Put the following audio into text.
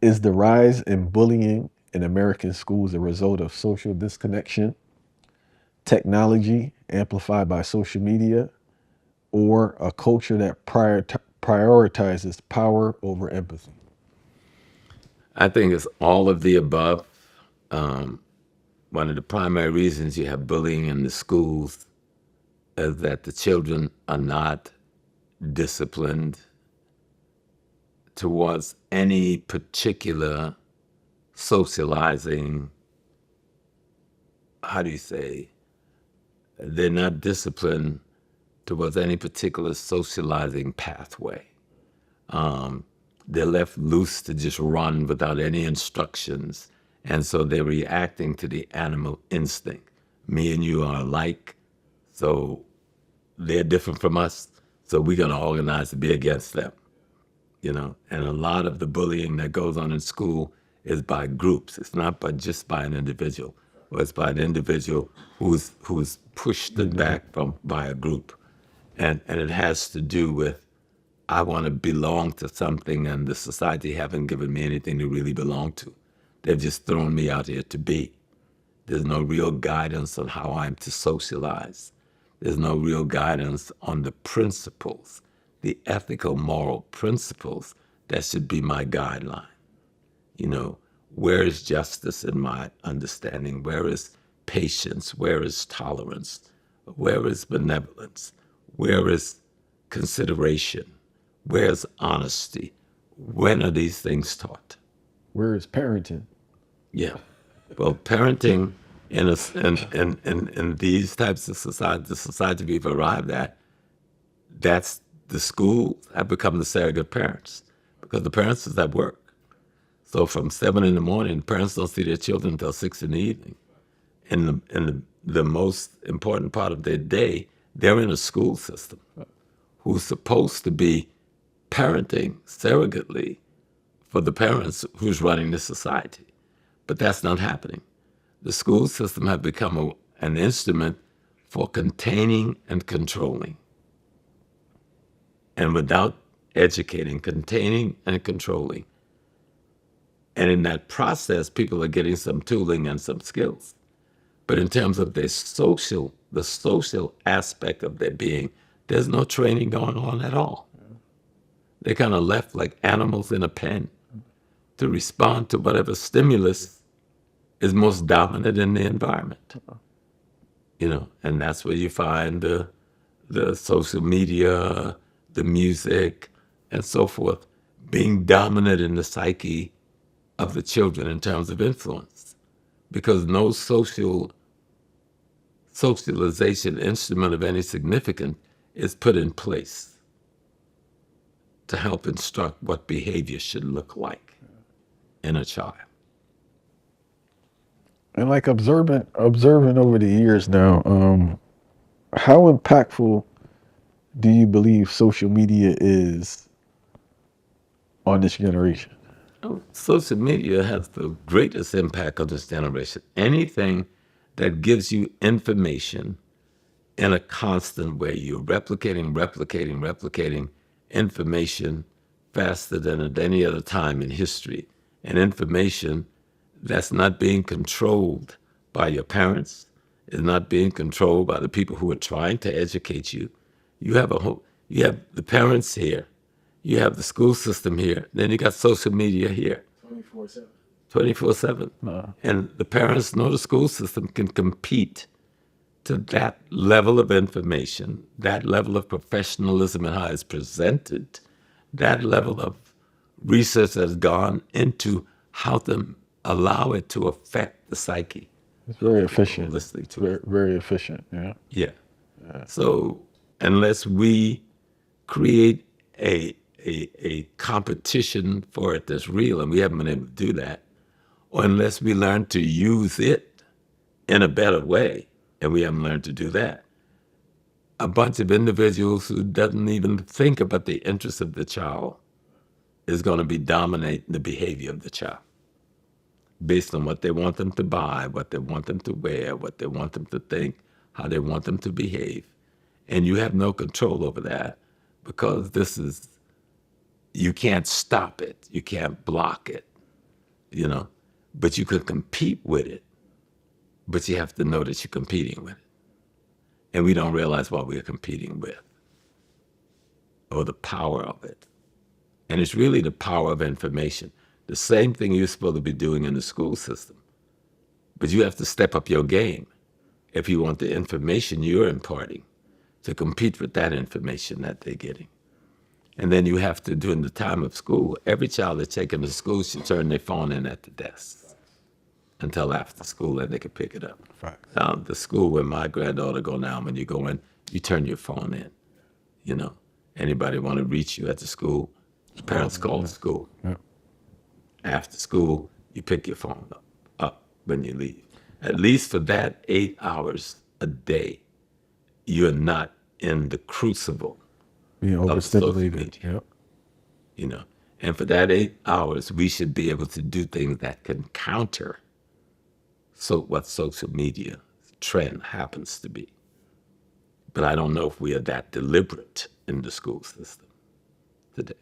Is the rise in bullying in American schools a result of social disconnection, technology amplified by social media, or a culture that prioritizes power over empathy? I think it's all of the above. Um, One of the primary reasons you have bullying in the schools is that the children are not disciplined towards any particular socializing, how do you say, they're not disciplined towards any particular socializing pathway. They're left loose to just run without any instructions. And so they're reacting to the animal instinct. Me and you are alike, so they're different from us, so we're going to organize to be against them. And a lot of the bullying that goes on in school is by groups. It's not just by an individual, or it's by an individual who's pushed it back by a group. And it has to do with, I want to belong to something, and the society haven't given me anything to really belong to. They've just thrown me out here to be. There's no real guidance on how I'm to socialize. There's no real guidance on the principles, the ethical, moral principles that should be my guideline. You know, where is justice in my understanding? Where is patience? Where is tolerance? Where is benevolence? Where is consideration? Where's honesty? When are these things taught? Where is parenting? Yeah. Well, parenting in these types of society, the society we've arrived at, that's the schools have become the surrogate parents because the parents is at work. So from 7 in the morning, parents don't see their children until 6 in the evening. In the most important part of their day, they're in a school system who's supposed to be parenting surrogately for the parents who's running the society. But that's not happening. The school system has become an instrument for containing and controlling. And without educating, containing and controlling, and in that process, people are getting some tooling and some skills. But in terms of the social aspect of their being, there's no training going on at all. They're kind of left like animals in a pen to respond to whatever stimulus is most dominant in the environment. And that's where you find the social media, the music, and so forth being dominant in the psyche of the children in terms of influence, because no socialization instrument of any significance is put in place to help instruct what behavior should look like in a child. And like observing over the years now, how impactful do you believe social media is on this generation? Oh, social media has the greatest impact on this generation. Anything that gives you information in a constant way, you're replicating information faster than at any other time in history. And information that's not being controlled by your parents, is not being controlled by the people who are trying to educate you. You have the parents here, you have the school system here, then you got social media here. 24/7. 24/7. And the parents know the school system can compete to that level of information, that level of professionalism and how it's presented, that level of research that has gone into how to allow it to affect the psyche. It's very People efficient. listening to Very, it. very efficient. Yeah. Yeah. So unless we create a competition for it that's real, and we haven't been able to do that, or unless we learn to use it in a better way, and we haven't learned to do that, a bunch of individuals who doesn't even think about the interests of the child is going to be dominating the behavior of the child based on what they want them to buy, what they want them to wear, what they want them to think, how they want them to behave. And you have no control over that because you can't stop it. You can't block it. you know, but you could compete with it, but you have to know that you're competing with it. And we don't realize what we're competing with or the power of it. And it's really the power of information. The same thing you're supposed to be doing in the school system. But you have to step up your game if you want the information you're imparting to compete with that information that they're getting. And then you have to, during the time of school, every child that's taken to school should turn their phone in at the desk until after school and they can pick it up. Facts. Now, the school where my granddaughter go now, when you go in, you turn your phone in, you know. Anybody want to reach you at the school, parents call the school. Yeah. After school, you pick your phone up when you leave. At least for that 8 hours a day, you're not in the crucible Being of social overstimulated. media, Yep. you know. And for that 8 hours, we should be able to do things that can counter what social media trend happens to be. But I don't know if we are that deliberate in the school system today.